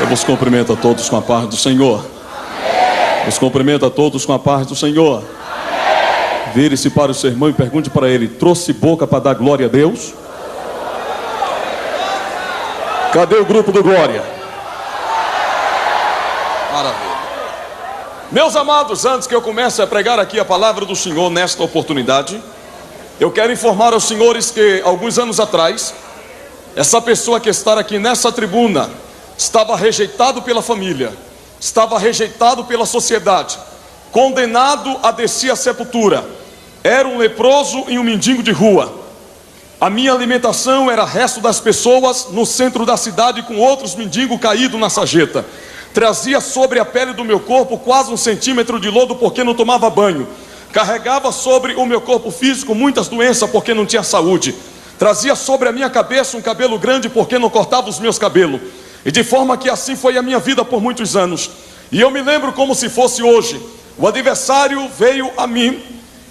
Eu vos cumprimento a todos com a paz do Senhor. Vos cumprimento a todos com a paz do Senhor. Vire-se para o seu irmão e pergunte para ele: trouxe boca para dar glória a Deus? Cadê o grupo do Glória? Maravilha. Meus amados, antes que eu comece a pregar aqui a palavra do Senhor nesta oportunidade, eu quero informar aos senhores que alguns anos atrás, essa pessoa que está aqui nessa tribuna estava rejeitado pela família, estava rejeitado pela sociedade, condenado a descer à sepultura. Era um leproso e um mendigo de rua. A minha alimentação era resto das pessoas no centro da cidade, com outros mendigos caídos na sarjeta. Trazia sobre a pele do meu corpo quase 1 centímetro de lodo porque não tomava banho. Carregava sobre o meu corpo físico muitas doenças porque não tinha saúde. Trazia sobre a minha cabeça um cabelo grande porque não cortava os meus cabelos. E de forma que assim foi a minha vida por muitos anos. E eu me lembro como se fosse hoje. O adversário veio a mim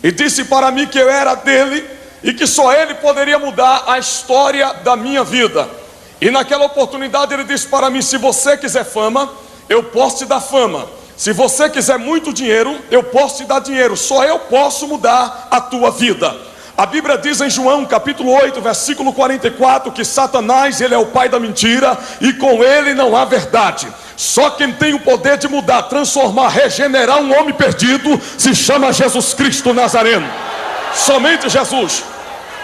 e disse para mim que eu era dele e que só ele poderia mudar a história da minha vida. E naquela oportunidade ele disse para mim: se você quiser fama, eu posso te dar fama. Se você quiser muito dinheiro, eu posso te dar dinheiro. Só eu posso mudar a tua vida. A Bíblia diz em João capítulo 8, versículo 44, que Satanás, ele é o pai da mentira, e com ele não há verdade. Só quem tem o poder de mudar, transformar, regenerar um homem perdido se chama Jesus Cristo Nazareno. Somente Jesus.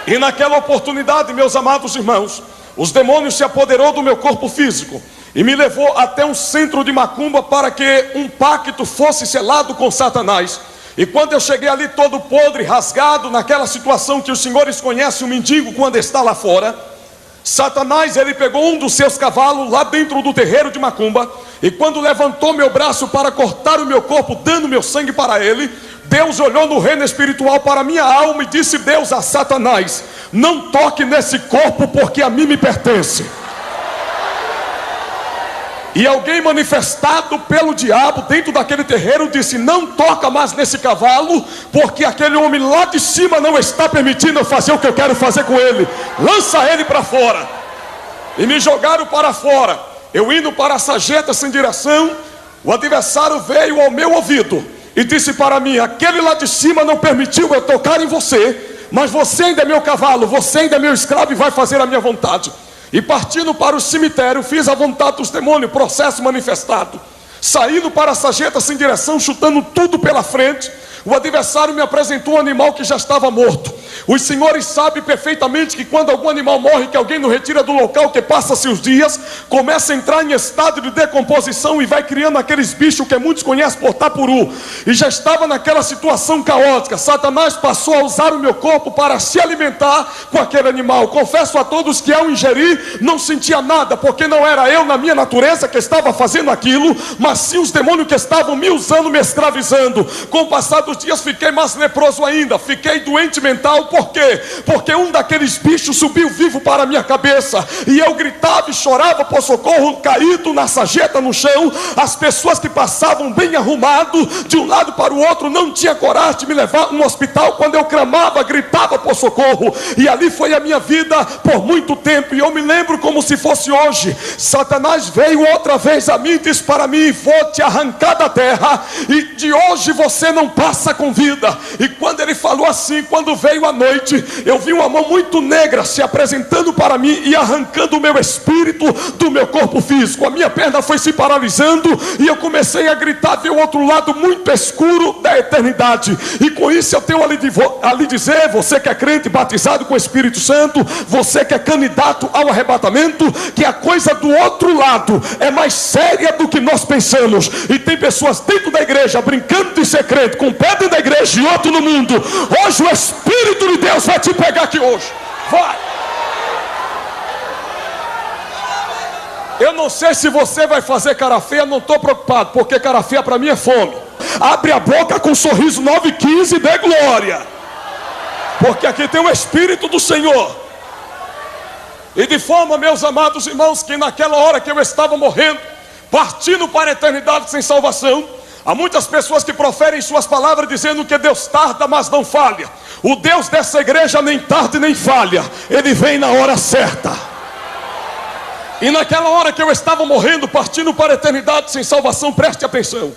E naquela oportunidade, meus amados irmãos, os demônios se apoderou do meu corpo físico e me levou até um centro de macumba para que um pacto fosse selado com Satanás. E quando eu cheguei ali todo podre, rasgado, naquela situação que os senhores conhecem o mendigo quando está lá fora, Satanás, ele pegou um dos seus cavalos lá dentro do terreiro de macumba, e quando levantou meu braço para cortar o meu corpo, dando meu sangue para ele, Deus olhou no reino espiritual para a minha alma e disse Deus a Satanás: não toque nesse corpo porque a mim me pertence. E alguém manifestado pelo diabo dentro daquele terreiro disse: não toca mais nesse cavalo, porque aquele homem lá de cima não está permitindo eu fazer o que eu quero fazer com ele. Lança ele para fora. E me jogaram para fora. Eu indo para a sarjeta sem direção, o adversário veio ao meu ouvido e disse para mim: aquele lá de cima não permitiu eu tocar em você, mas você ainda é meu cavalo, você ainda é meu escravo e vai fazer a minha vontade. E partindo para o cemitério, fiz a vontade dos demônios, processo manifestado. Saindo para a sarjeta sem direção, chutando tudo pela frente, o adversário me apresentou um animal que já estava morto. Os senhores sabem perfeitamente que quando algum animal morre, que alguém não retira do local, que passa-se os dias, começa a entrar em estado de decomposição e vai criando aqueles bichos que muitos conhecem por tapuru. E já estava naquela situação caótica. Satanás passou a usar o meu corpo para se alimentar com aquele animal. Confesso a todos que ao ingerir não sentia nada, porque não era eu na minha natureza que estava fazendo aquilo, mas sim os demônios que estavam me usando, me escravizando. Com o passar dos dias fiquei mais leproso ainda, fiquei doente mental. Por quê? Porque um daqueles bichos subiu vivo para a minha cabeça, e eu gritava e chorava por socorro, caído na sarjeta no chão. As pessoas que passavam bem arrumado de um lado para o outro não tinha coragem de me levar no hospital quando eu clamava, gritava por socorro. E ali foi a minha vida por muito tempo, e eu me lembro como se fosse hoje. Satanás veio outra vez a mim e disse para mim: vou te arrancar da terra, e de hoje você não passa com vida. E quando ele falou assim, quando veio a noite, eu vi uma mão muito negra se apresentando para mim e arrancando o meu espírito do meu corpo físico. A minha perna foi se paralisando e eu comecei a gritar, ver o outro lado muito escuro da eternidade. E com isso eu tenho ali dizer: você que é crente batizado com o Espírito Santo, você que é candidato ao arrebatamento, que a coisa do outro lado é mais séria do que nós pensamos. E tem pessoas dentro da igreja brincando de ser crente, com pé dentro da igreja e outro no mundo. Hoje o Espírito de Deus vai te pegar aqui hoje. Vai. Eu não sei se você vai fazer cara feia, não estou preocupado, porque cara feia para mim é fome. Abre a boca com um sorriso 9,15 e dê glória, porque aqui tem o Espírito do Senhor. E de forma, meus amados irmãos, que naquela hora que eu estava morrendo, partindo para a eternidade sem salvação, há muitas pessoas que proferem suas palavras dizendo que Deus tarda, mas não falha. O Deus dessa igreja nem tarda nem falha, Ele vem na hora certa. E naquela hora que eu estava morrendo, partindo para a eternidade sem salvação, preste atenção.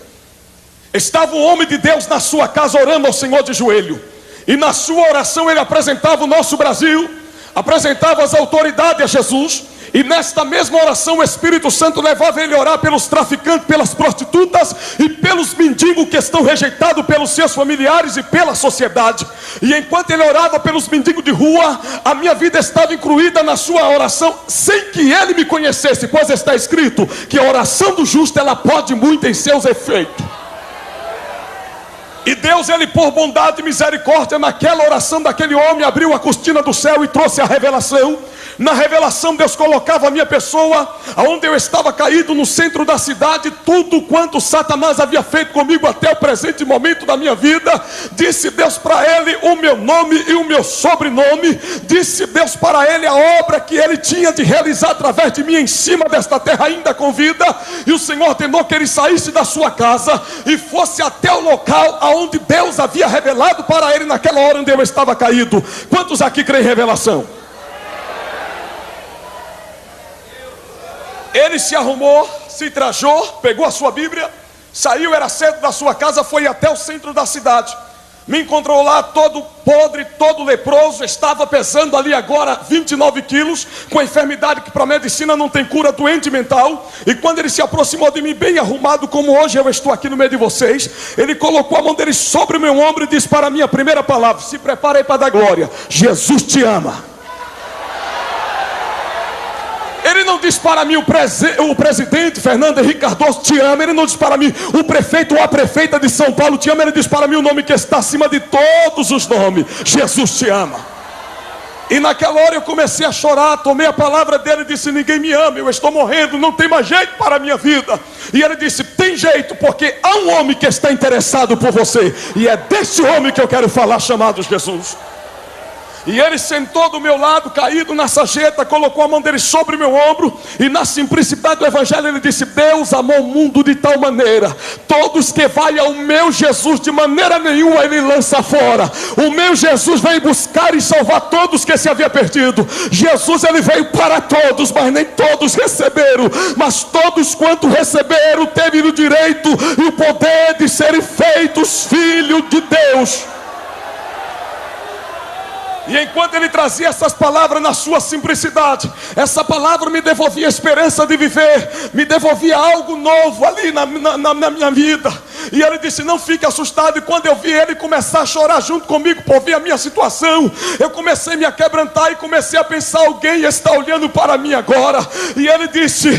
Estava um homem de Deus na sua casa orando ao Senhor de joelho. E na sua oração ele apresentava o nosso Brasil, apresentava as autoridades a Jesus. E nesta mesma oração o Espírito Santo levava ele a orar pelos traficantes, pelas prostitutas e pelos mendigos que estão rejeitados pelos seus familiares e pela sociedade. E enquanto ele orava pelos mendigos de rua, a minha vida estava incluída na sua oração, sem que ele me conhecesse, pois está escrito que a oração do justo ela pode muito em seus efeitos. E Deus, ele por bondade e misericórdia, naquela oração daquele homem, abriu a cortina do céu e trouxe a revelação. Na revelação Deus colocava a minha pessoa aonde eu estava caído no centro da cidade. Tudo quanto Satanás havia feito comigo até o presente momento da minha vida, disse Deus para ele o meu nome e o meu sobrenome. Disse Deus para ele a obra que ele tinha de realizar através de mim em cima desta terra ainda com vida. E o Senhor ordenou que ele saísse da sua casa e fosse até o local aonde Deus havia revelado para ele naquela hora onde eu estava caído. Quantos aqui creem em revelação? Ele se arrumou, se trajou, pegou a sua Bíblia, saiu, era cedo da sua casa, foi até o centro da cidade. Me encontrou lá todo podre, todo leproso, estava pesando ali agora 29 quilos, com a enfermidade que para a medicina não tem cura, doente mental. E quando ele se aproximou de mim, bem arrumado como hoje eu estou aqui no meio de vocês, ele colocou a mão dele sobre o meu ombro e disse para mim a primeira palavra: se prepare aí para dar glória, Jesus te ama. Ele não diz para mim o presidente Fernando Henrique Cardoso te ama. Ele não diz para mim o prefeito ou a prefeita de São Paulo te ama. Ele diz para mim o nome que está acima de todos os nomes: Jesus te ama. E naquela hora eu comecei a chorar, tomei a palavra dele e disse: ninguém me ama, eu estou morrendo, não tem mais jeito para a minha vida. E ele disse: tem jeito, porque há um homem que está interessado por você, e é desse homem que eu quero falar, chamado Jesus. E ele sentou do meu lado, caído na sarjeta, colocou a mão dele sobre o meu ombro, e na simplicidade do evangelho ele disse: Deus amou o mundo de tal maneira, todos que vai ao meu Jesus, de maneira nenhuma ele lança fora. O meu Jesus veio buscar e salvar todos que se havia perdido. Jesus, ele veio para todos, mas nem todos receberam. Mas todos quanto receberam, teve o direito e o poder de serem feitos filhos de Deus. E enquanto ele trazia essas palavras na sua simplicidade, essa palavra me devolvia a esperança de viver, me devolvia algo novo ali na minha vida. E ele disse: não fique assustado. E quando eu vi ele começar a chorar junto comigo por ver a minha situação, eu comecei a me aquebrantar e comecei a pensar: alguém está olhando para mim agora. E ele disse: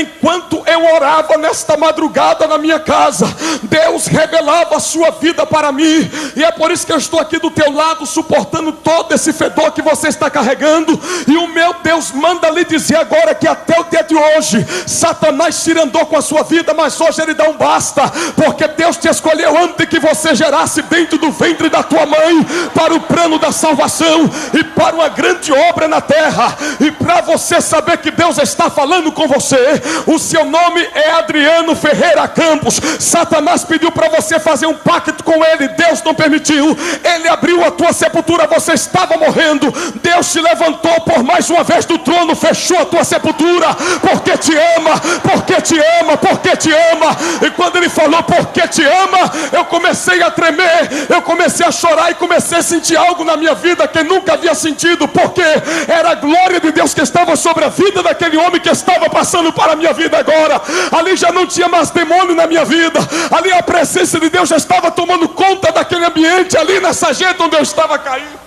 enquanto eu orava nesta madrugada na minha casa, Deus revelava a sua vida para mim. E é por isso que eu estou aqui do teu lado, suportando todo esse fedor que você está carregando. E o meu Deus manda lhe dizer agora que até o dia de hoje Satanás se andou com a sua vida, mas hoje ele dá um basta, porque Deus te escolheu antes que você gerasse dentro do ventre da tua mãe, para o plano da salvação e para uma grande obra na terra. E para você saber que Deus está falando com você, o seu nome é Adriano Ferreira Campos. Satanás pediu para você fazer um pacto com ele, Deus não permitiu. Ele abriu a tua sepultura, você estava morrendo, Deus te levantou por mais uma vez do trono, fechou a tua sepultura, porque te ama, porque te ama, porque te ama. E quando ele falou porque te ama, eu comecei a tremer, eu comecei a chorar e comecei a sentir algo na minha vida que nunca havia sentido, porque era a glória de Deus que estava sobre a vida daquele homem que estava passando para a minha vida agora. Ali já não tinha mais demônio na minha vida, ali a presença de Deus já estava tomando conta daquele ambiente, ali na sarjeta onde eu estava caído.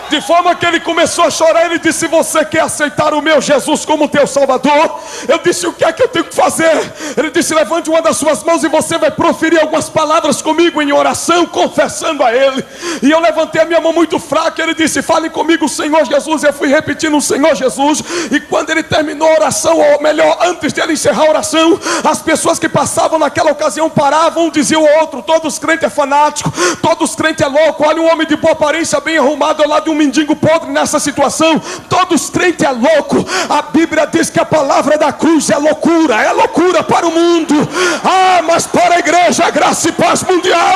De forma que ele começou a chorar. Ele disse: você quer aceitar o meu Jesus como teu Salvador? Eu disse: o que é que eu tenho que fazer? Ele disse: levante uma das suas mãos e você vai proferir algumas palavras comigo em oração, confessando a ele. E eu levantei a minha mão muito fraca. Ele disse: fale comigo, Senhor Jesus. Eu fui repetindo o Senhor Jesus. E quando ele terminou a oração, ou melhor, antes de ele encerrar a oração, as pessoas que passavam naquela ocasião paravam, um dizia o outro: todos crentes é fanático, todos crentes é louco. Olha um homem de boa aparência, bem arrumado ao lado de um um mendigo podre nessa situação. Todos crentes é louco. A Bíblia diz que a palavra da cruz é loucura para o mundo. Mas para a igreja, graça e paz mundial,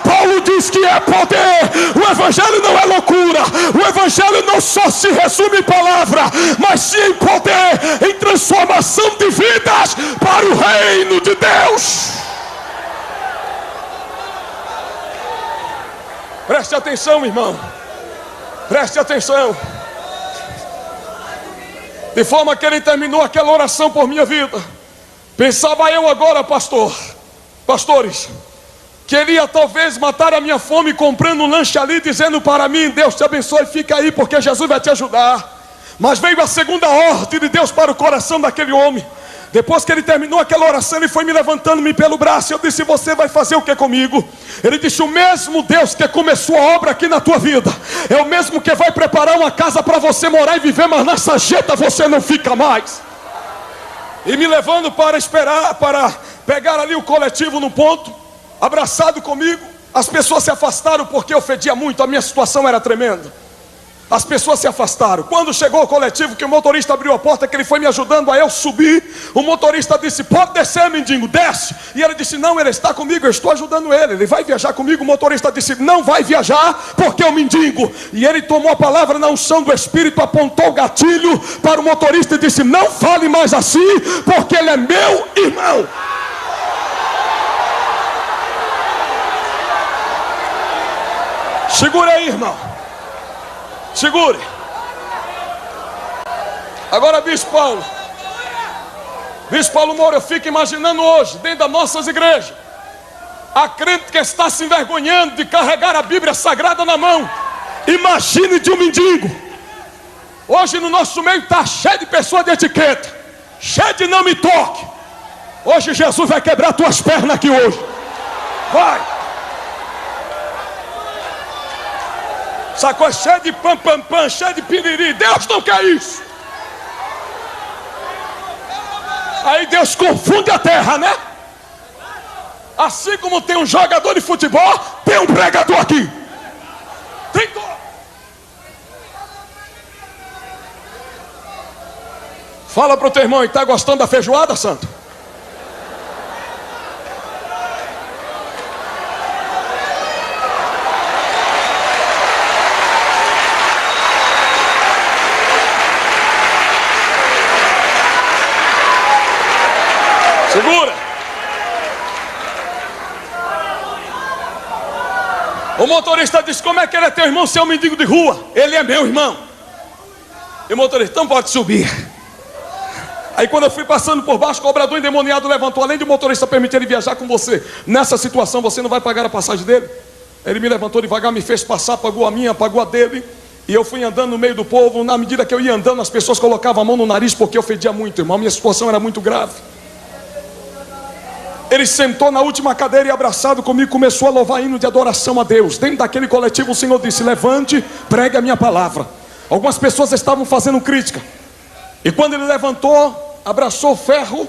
Paulo diz que é poder. O evangelho não é loucura. O evangelho não só se resume em palavra, mas sim em poder, em transformação de vidas para o reino de Deus. Preste atenção, irmão. Preste atenção. De forma que ele terminou aquela oração por minha vida. Pensava eu agora, pastores, que ele ia talvez matar a minha fome comprando um lanche ali, dizendo para mim: Deus te abençoe, fica aí porque Jesus vai te ajudar. Mas veio a segunda ordem de Deus para o coração daquele homem. Depois que ele terminou aquela oração, ele foi me levantando-me pelo braço. Eu disse: você vai fazer o que comigo? Ele disse: o mesmo Deus que começou a obra aqui na tua vida é o mesmo que vai preparar uma casa para você morar e viver, mas nessa jeta você não fica mais. E me levando para pegar ali o coletivo no ponto, abraçado comigo. As pessoas se afastaram porque eu fedia muito, a minha situação era tremenda. As pessoas se afastaram. Quando chegou o coletivo, que o motorista abriu a porta, que ele foi me ajudando a eu subir, o motorista disse: pode descer, mendigo, desce. E ele disse: não, ele está comigo, eu estou ajudando ele vai viajar comigo. O motorista disse: não vai viajar porque é o mendigo. E ele tomou a palavra na unção do Espírito, apontou o gatilho para o motorista e disse: não fale mais assim, porque ele é meu irmão. Segura aí, irmão. Segure. Agora, Bispo Paulo Moura, eu fico imaginando hoje, dentro das nossas igrejas, a crente que está se envergonhando de carregar a Bíblia Sagrada na mão. Imagine de um mendigo. Hoje no nosso meio está cheio de pessoas de etiqueta, cheio de não me toque. Hoje Jesus vai quebrar tuas pernas aqui hoje. Vai. Sacou? Cheio de pam, cheio de piriri. Deus não quer isso. Aí Deus confunde a terra, né? Assim como tem um jogador de futebol, tem um pregador aqui. Tem todo. Fala pro teu irmão: e tá gostando da feijoada, santo? Segura. O motorista disse: como é que ele é teu irmão se é um mendigo de rua? Ele é meu irmão. E o motorista: então pode subir. Aí quando eu fui passando por baixo, o cobrador endemoniado levantou: além de o motorista permitir ele viajar com você, nessa situação você não vai pagar a passagem dele? Ele me levantou devagar, me fez passar, pagou a minha, pagou a dele. E eu fui andando no meio do povo. Na medida que eu ia andando, as pessoas colocavam a mão no nariz porque eu fedia muito, irmão. Minha situação era muito grave. Ele sentou na última cadeira e, abraçado comigo, começou a louvar hino de adoração a Deus. Dentro daquele coletivo o Senhor disse: levante, pregue a minha palavra. Algumas pessoas estavam fazendo crítica. E quando ele levantou, abraçou o ferro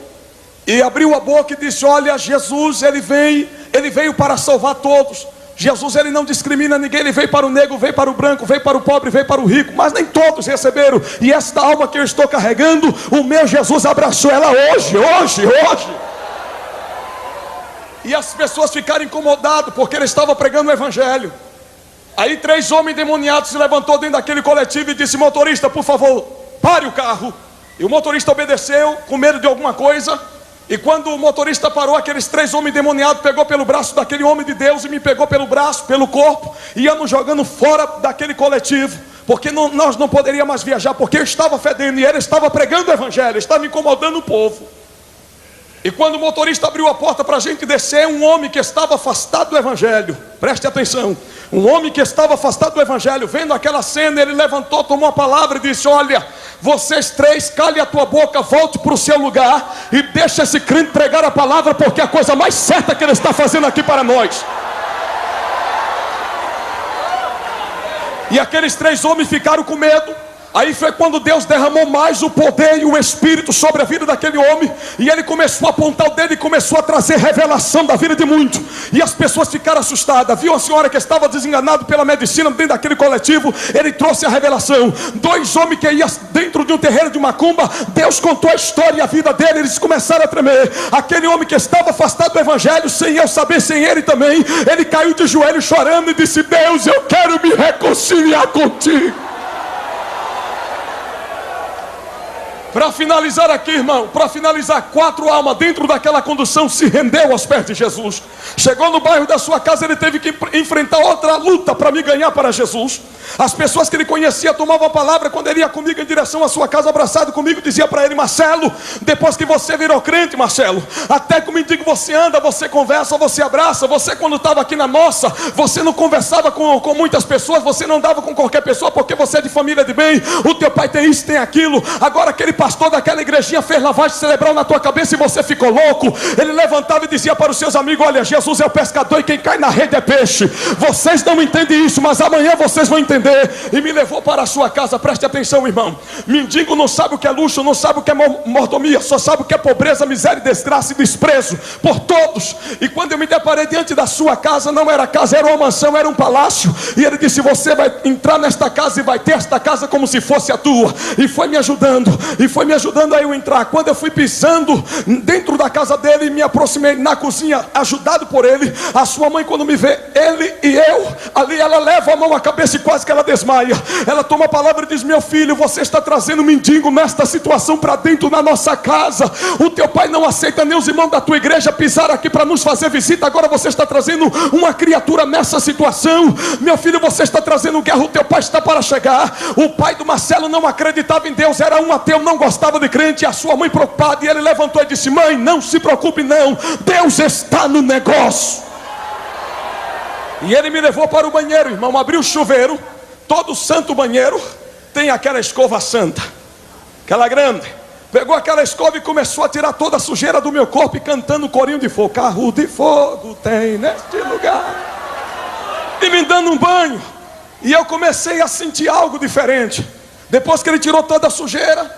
e abriu a boca e disse: olha, Jesus, ele veio para salvar todos. Jesus, ele não discrimina ninguém. Ele veio para o negro, veio para o branco, veio para o pobre, veio para o rico, mas nem todos receberam. E esta alma que eu estou carregando, o meu Jesus abraçou ela hoje. E as pessoas ficaram incomodadas porque ele estava pregando o evangelho. Aí 3 homens endemoniados se levantou dentro daquele coletivo e disse: motorista, por favor, pare o carro. E o motorista obedeceu, com medo de alguma coisa. E quando o motorista parou, aqueles 3 homens endemoniados pegou pelo braço daquele homem de Deus e me pegou pelo braço, pelo corpo, e iam nos jogando fora daquele coletivo, porque nós não poderíamos mais viajar, porque eu estava fedendo e ele estava pregando o evangelho, estava incomodando o povo. E quando o motorista abriu a porta para a gente descer, um homem que estava afastado do evangelho, preste atenção, um homem que estava afastado do evangelho, vendo aquela cena, ele levantou, tomou a palavra e disse: olha, vocês 3, cale a tua boca, volte para o seu lugar e deixe esse crente pregar a palavra, porque é a coisa mais certa que ele está fazendo aqui para nós. E aqueles 3 homens ficaram com medo. Aí foi quando Deus derramou mais o poder e o Espírito sobre a vida daquele homem. E ele começou a apontar o dedo e começou a trazer revelação da vida de muito. E as pessoas ficaram assustadas. Viu a senhora que estava desenganada pela medicina dentro daquele coletivo? Ele trouxe a revelação. 2 homens que iam dentro de um terreiro de macumba. Deus contou a história e a vida dele. Eles começaram a tremer. Aquele homem que estava afastado do evangelho, sem eu saber, sem ele também, ele caiu de joelhos chorando e disse: Deus, eu quero me reconciliar contigo. Para finalizar aqui, irmão, para finalizar, 4 almas dentro daquela condução se rendeu aos pés de Jesus. Chegou no bairro da sua casa, ele teve que enfrentar outra luta para me ganhar para Jesus. As pessoas que ele conhecia tomavam a palavra quando ele ia comigo em direção à sua casa, abraçado comigo, dizia para ele: Marcelo, depois que você virou crente, Marcelo, até que o mendigo você anda, você conversa, você abraça. Você quando estava aqui na nossa, você não conversava com muitas pessoas, você não andava com qualquer pessoa, porque você é de família de bem, o teu pai tem isso, tem aquilo. Agora aquele pastor daquela igrejinha fez lavagem cerebral na tua cabeça e você ficou louco. Ele levantava e dizia para os seus amigos: olha, Jesus é o pescador e quem cai na rede é peixe. Vocês não entendem isso, mas amanhã vocês vão entender. E me levou para a sua casa. Preste atenção, irmão. Mendigo não sabe o que é luxo, não sabe o que é mordomia, só sabe o que é pobreza, miséria, desgraça e desprezo por todos. E quando eu me deparei diante da sua casa, não era casa, era uma mansão, era um palácio. E ele disse: você vai entrar nesta casa e vai ter esta casa como se fosse a tua. E foi me ajudando, a eu entrar. Quando eu fui pisando dentro da casa dele, me aproximei na cozinha, ajudado por ele. A sua mãe, quando me vê, ele e eu ali, ela leva a mão à cabeça e quase que ela desmaia. Ela toma a palavra e diz: meu filho, você está trazendo um mendigo nesta situação para dentro da nossa casa. O teu pai não aceita nem os irmãos da tua igreja pisar aqui para nos fazer visita. Agora você está trazendo uma criatura nessa situação. Meu filho, você está trazendo guerra. O teu pai está para chegar. O pai do Marcelo não acreditava em Deus, era um ateu, não gostava de crente. A sua mãe preocupada, e ele levantou e disse: mãe, não se preocupe não, Deus está no negócio. E ele me levou para o banheiro, irmão, abriu o chuveiro. Todo santo banheiro tem aquela escova santa, aquela grande. Pegou aquela escova e começou a tirar toda a sujeira do meu corpo e cantando um corinho de fogo: carro de fogo tem neste lugar. E me dando um banho. E eu comecei a sentir algo diferente. Depois que ele tirou toda a sujeira,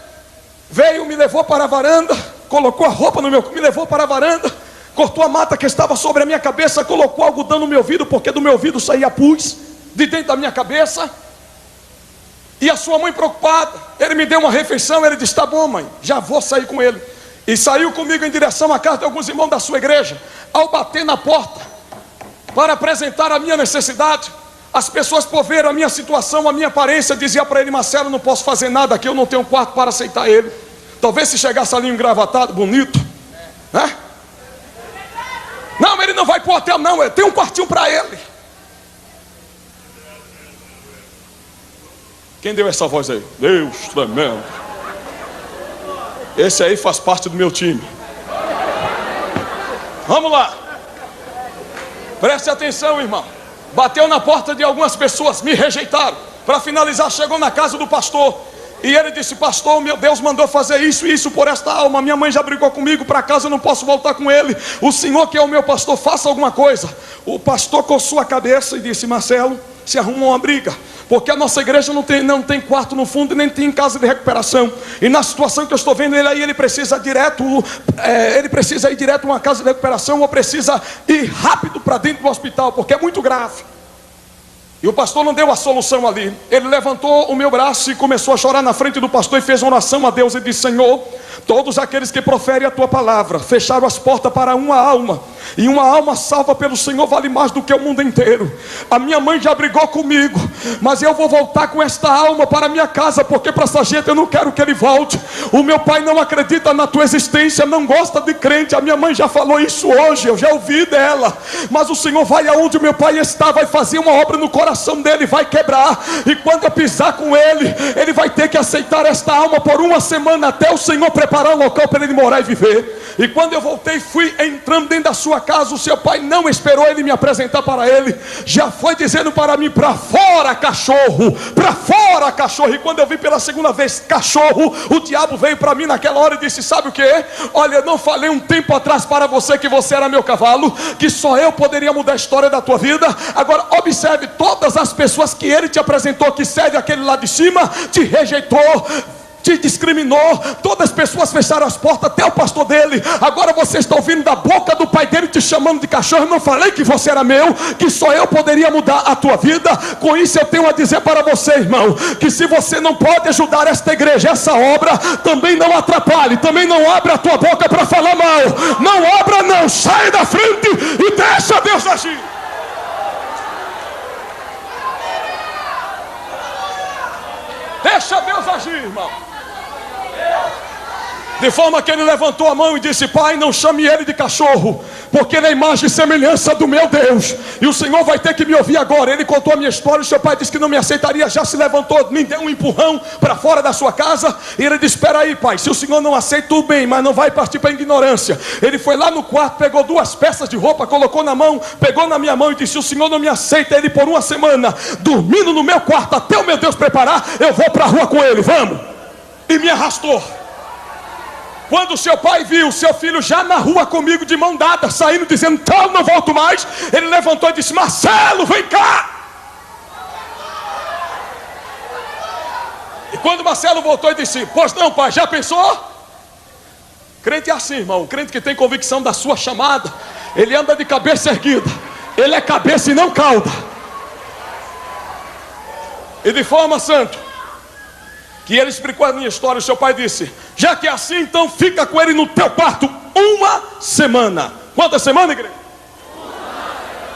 veio, me levou para a varanda, colocou a roupa no meu, me levou para a varanda, cortou a mata que estava sobre a minha cabeça, colocou algodão no meu ouvido, porque do meu ouvido saía pus, de dentro da minha cabeça. E a sua mãe preocupada, ele me deu uma refeição, ele disse: tá bom, mãe, já vou sair com ele. E saiu comigo em direção à casa de alguns irmãos da sua igreja. Ao bater na porta para apresentar a minha necessidade, as pessoas, por ver a minha situação, a minha aparência, diziam para ele: Marcelo, não posso fazer nada aqui, eu não tenho um quarto para aceitar ele. Talvez se chegasse ali engravatado, bonito, né? Não, ele não vai para o hotel não, eu tenho um quartinho para ele. Quem deu essa voz aí? Deus tremendo. Esse aí faz parte do meu time. Vamos lá. Preste atenção, irmão. Bateu na porta de algumas pessoas, me rejeitaram. Para finalizar, chegou na casa do pastor. E ele disse: pastor, meu Deus mandou fazer isso e isso por esta alma. Minha mãe já brigou comigo, para casa eu não posso voltar com ele. O senhor que é o meu pastor, faça alguma coisa. O pastor coçou a cabeça e disse: Marcelo, se arrumou uma briga, porque a nossa igreja não tem quarto no fundo, nem tem casa de recuperação. E na situação que eu estou vendo ele aí, ele precisa ir direto a uma casa de recuperação, ou precisa ir rápido para dentro do hospital, porque é muito grave. E o pastor não deu a solução ali. Ele levantou o meu braço e começou a chorar na frente do pastor e fez uma oração a Deus e disse: Senhor, todos aqueles que proferem a tua palavra fecharam as portas para uma alma, e uma alma salva pelo Senhor vale mais do que o mundo inteiro. A minha mãe já brigou comigo, mas eu vou voltar com esta alma para a minha casa, porque para essa gente eu não quero que ele volte. O meu pai não acredita na tua existência, não gosta de crente. A minha mãe já falou isso hoje, eu já ouvi dela. Mas o Senhor vai aonde o meu pai está, vai fazer uma obra no coração dele, vai quebrar. E quando eu pisar com ele, ele vai ter que aceitar esta alma por uma semana, até o Senhor preparar um local para ele morar e viver. E quando eu voltei, fui entrando dentro da sua casa. O seu pai não esperou ele me apresentar para ele, já foi dizendo para mim: para fora cachorro, para fora cachorro. E quando eu vi pela segunda vez cachorro, o diabo veio para mim naquela hora e disse: sabe o que? Olha, eu não falei um tempo atrás para você que você era meu cavalo, que só eu poderia mudar a história da tua vida? Agora observe, todas as pessoas que ele te apresentou, que serve aquele lá de cima, te rejeitou, te discriminou, todas as pessoas fecharam as portas, até o pastor dele. Agora você está ouvindo da boca do pai dele te chamando de cachorro. Eu não falei que você era meu, que só eu poderia mudar a tua vida? Com isso eu tenho a dizer para você, irmão, que se você não pode ajudar esta igreja, essa obra, também não atrapalhe, também não abra a tua boca para falar mal. Não abra não, sai da frente e deixa Deus agir. Deixa Deus agir, irmão. De forma que ele levantou a mão e disse: pai, não chame ele de cachorro, porque ele é a imagem e semelhança do meu Deus, e o Senhor vai ter que me ouvir agora. Ele contou a minha história. O seu pai disse que não me aceitaria, já se levantou, me deu um empurrão para fora da sua casa. E ele disse: espera aí, pai, se o Senhor não aceita, tudo bem, mas não vai partir para a ignorância. Ele foi lá no quarto, pegou 2 peças de roupa, colocou na mão, pegou na minha mão e disse: o Senhor não me aceita. Ele, por 1 semana, dormindo no meu quarto até o meu Deus preparar, eu vou para a rua com ele, vamos. E me arrastou. Quando o seu pai viu o seu filho já na rua comigo, de mão dada, saindo, dizendo: então não volto mais, ele levantou e disse: Marcelo, vem cá. E quando Marcelo voltou e disse: pois não, pai, já pensou? Crente é assim, irmão. Crente que tem convicção da sua chamada, ele anda de cabeça erguida, ele é cabeça e não cauda. E de forma santa que ele explicou a minha história, o seu pai disse: já que é assim, então fica com ele no teu quarto 1 semana. Quantas semanas, igreja?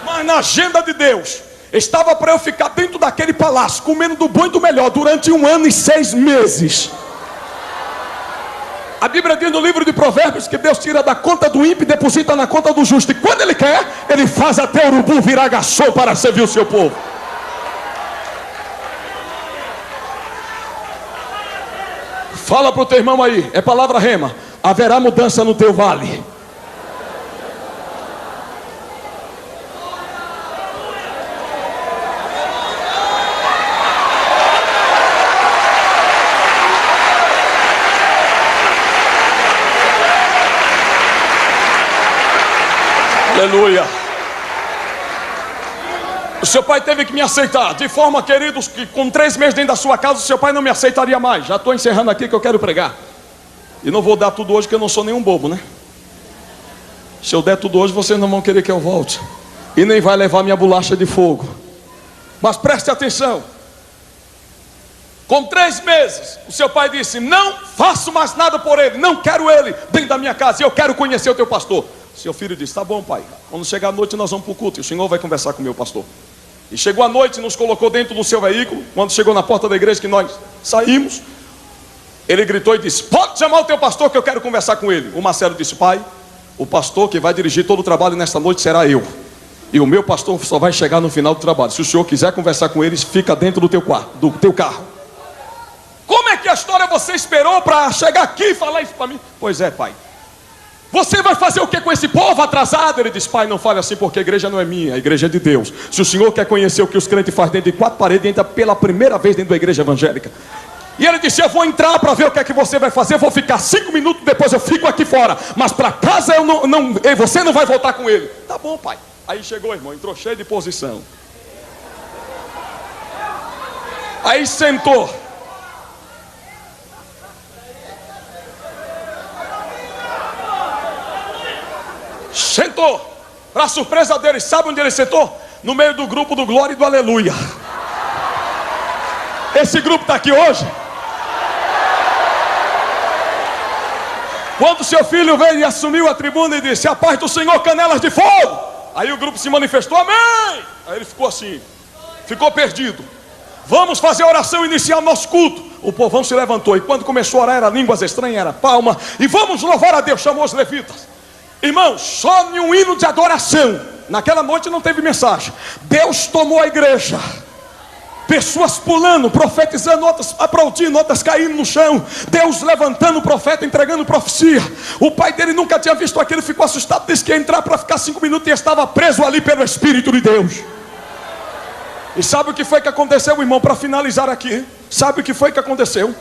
Mas na agenda de Deus estava para eu ficar dentro daquele palácio, comendo do bom e do melhor, durante 1 ano e 6 meses. A Bíblia diz no livro de Provérbios que Deus tira da conta do ímpio e deposita na conta do justo. E quando ele quer, ele faz até o urubu virar garçom para servir o seu povo. Fala para o teu irmão aí, é palavra rema: haverá mudança no teu vale. Aleluia. O seu pai teve que me aceitar, de forma, queridos, que com 3 meses dentro da sua casa, o seu pai não me aceitaria mais. Já estou encerrando aqui que eu quero pregar. E não vou dar tudo hoje, que eu não sou nenhum bobo, né? Se eu der tudo hoje, vocês não vão querer que eu volte. E nem vai levar minha bolacha de fogo. Mas preste atenção. Com 3 meses, o seu pai disse: não faço mais nada por ele, não quero ele dentro da minha casa, eu quero conhecer o teu pastor. Seu filho disse: tá bom, pai, quando chegar a noite nós vamos para o culto, e o senhor vai conversar com o meu pastor. E chegou a noite, nos colocou dentro do seu veículo. Quando chegou na porta da igreja que nós saímos, ele gritou e disse: pode chamar o teu pastor que eu quero conversar com ele. O Marcelo disse: pai, o pastor que vai dirigir todo o trabalho nesta noite será eu, e o meu pastor só vai chegar no final do trabalho. Se o senhor quiser conversar com eles, fica dentro do teu quarto, do teu carro. Como é que a história você esperou para chegar aqui e falar isso para mim? Pois é, pai. Você vai fazer o que com esse povo atrasado? Ele disse: pai, não fale assim, porque a igreja não é minha, a igreja é de Deus. Se o senhor quer conhecer o que os crentes fazem dentro de 4 paredes, entra pela primeira vez dentro da igreja evangélica. E ele disse: eu vou entrar para ver o que é que você vai fazer, vou ficar 5 minutos, depois eu fico aqui fora, mas para casa eu não, você não vai voltar com ele. Tá bom, pai. Aí chegou, irmão, entrou cheio de posição. Aí sentou. Sentou. Para surpresa dele, sabe onde ele sentou? No meio do grupo do Glória e do Aleluia. Esse grupo está aqui hoje. Quando seu filho veio e assumiu a tribuna e disse: a paz do Senhor, canelas de fogo. Aí o grupo se manifestou: amém. Aí ele ficou assim, ficou perdido. Vamos fazer a oração inicial, nosso culto. O povão se levantou, e quando começou a orar, era línguas estranhas, era palma. E vamos louvar a Deus, chamou os levitas. Irmãos, só em um hino de adoração, naquela noite não teve mensagem. Deus tomou a igreja pessoas pulando, profetizando, outras aplaudindo, outras caindo no chão, Deus levantando o profeta, entregando profecia. O pai dele nunca tinha visto aquilo, ficou assustado, disse que ia entrar para ficar 5 minutos e estava preso ali pelo Espírito de Deus. E sabe o que foi que aconteceu, irmão, para finalizar aqui? Sabe o que foi que aconteceu?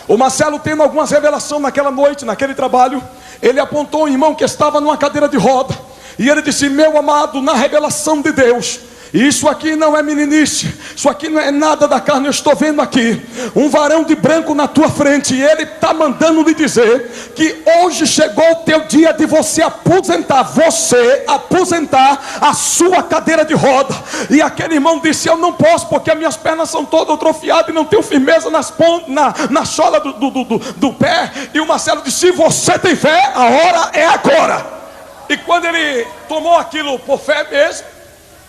O Marcelo, tendo algumas revelações naquela noite, naquele trabalho, ele apontou um irmão que estava numa cadeira de roda, e ele disse: meu amado, na revelação de Deus, isso aqui não é meninice, isso aqui não é nada da carne, eu estou vendo aqui um varão de branco na tua frente, e ele está mandando lhe dizer que hoje chegou o teu dia de você aposentar a sua cadeira de roda. E aquele irmão disse: eu não posso, porque as minhas pernas são todas atrofiadas e não tenho firmeza na sola do pé. E o Marcelo disse: se você tem fé, a hora é agora. E quando ele tomou aquilo por fé mesmo,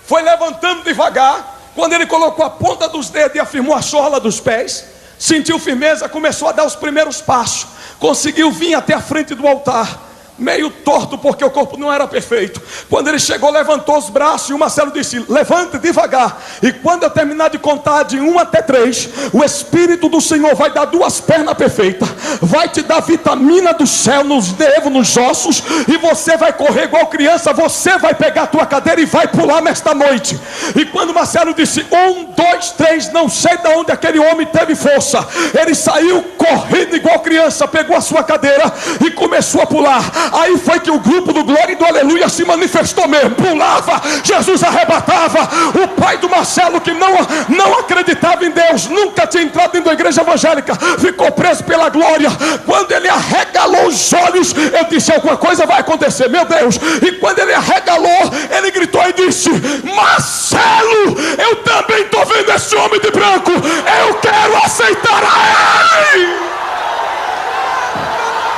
foi levantando devagar. Quando ele colocou a ponta dos dedos e afirmou a sola dos pés, sentiu firmeza, começou a dar os primeiros passos, conseguiu vir até a frente do altar, meio torto porque o corpo não era perfeito. Quando ele chegou, levantou os braços, e o Marcelo disse: levante devagar, e quando eu terminar de contar de 1 até 3, o Espírito do Senhor vai dar 2 pernas perfeitas, vai te dar vitamina do céu nos nervos, nos ossos, e você vai correr igual criança, você vai pegar a tua cadeira e vai pular nesta noite. E quando o Marcelo disse 1, 2, 3, não sei de onde aquele homem teve força, ele saiu correndo igual criança, pegou a sua cadeira e começou a pular. Aí foi que o grupo do Glória e do Aleluia se manifestou mesmo, pulava, Jesus arrebatava. O pai do Marcelo, que não acreditava em Deus, nunca tinha entrado dentro da igreja evangélica, ficou preso pela glória. Quando ele arregalou os olhos, eu disse: alguma coisa vai acontecer, meu Deus. E quando ele arregalou, ele gritou e disse: Marcelo, eu também estou vendo esse homem de branco, eu quero aceitar a ele.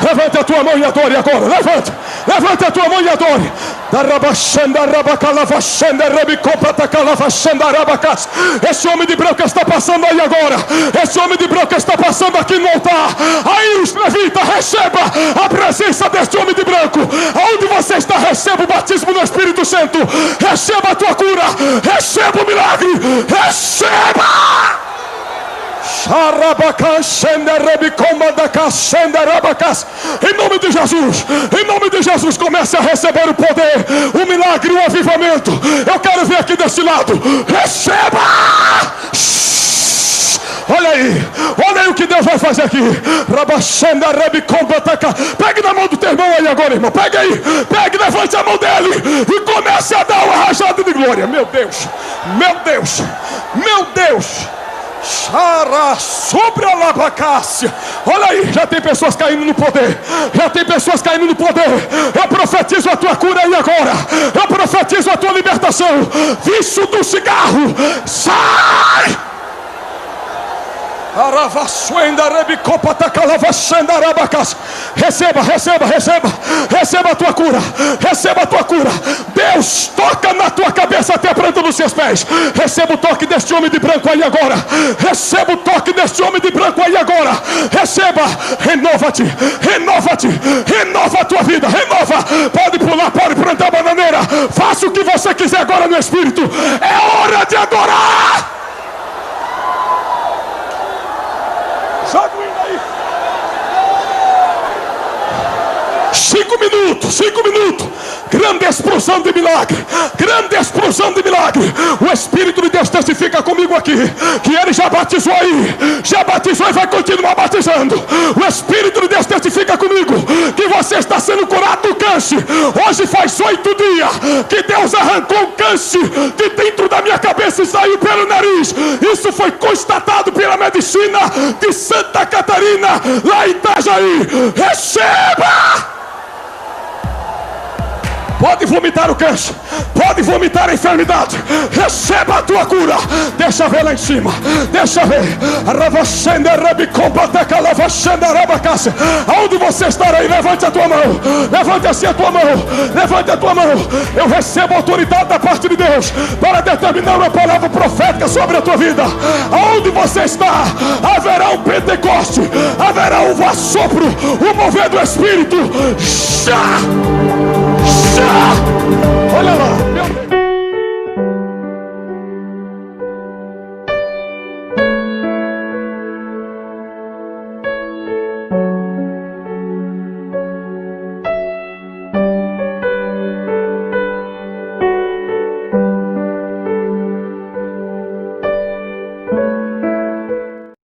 Levante a tua mão e adore agora. Levante a tua mão e adore. Esse homem de branco está passando aí agora. Esse homem de branco está passando aqui no altar. Aí os levitas, receba a presença deste homem de branco. Aonde você está, receba o batismo no Espírito Santo. Receba a tua cura. Receba o milagre. Receba! Em nome de Jesus, comece a receber o poder, o milagre, o avivamento. Eu quero ver aqui desse lado. Receba! Olha aí o que Deus vai fazer aqui. Pegue na mão do teu irmão aí agora, irmão. Pegue aí, levante a mão dele e comece a dar uma rajada de glória. Meu Deus. Sobre a labacácia. Olha aí, já tem pessoas caindo no poder. Eu profetizo a tua cura aí agora. Eu profetizo a tua libertação. Vício do cigarro, sai! Receba a tua cura. Deus, toca na tua cabeça até a planta dos seus pés. Receba o toque deste homem de branco aí agora. Receba, renova-te, renova a tua vida, pode pular, pode plantar bananeira, faça o que você quiser agora no Espírito. É hora de adorar. Joga o hino aí. 5 minutos. Grande explosão de milagre. O Espírito de Deus testifica comigo aqui que Ele já batizou e vai continuar batizando. O Espírito de Deus testifica comigo que você está sendo curado do câncer. Hoje faz 8 dias que Deus arrancou o câncer de dentro da minha cabeça e saiu pelo nariz. Isso foi constatado pela medicina de Santa Catarina, lá em Itajaí. Receba! Pode vomitar o câncer, pode vomitar a enfermidade. Receba a tua cura. Deixa ver lá em cima, deixa ver. Aonde você está aí, levante a tua mão. Levante assim a tua mão. Eu recebo autoridade da parte de Deus para determinar uma palavra profética sobre a tua vida. Aonde você está, haverá um Pentecoste, haverá um assopro, o mover do Espírito. Já! Olha lá.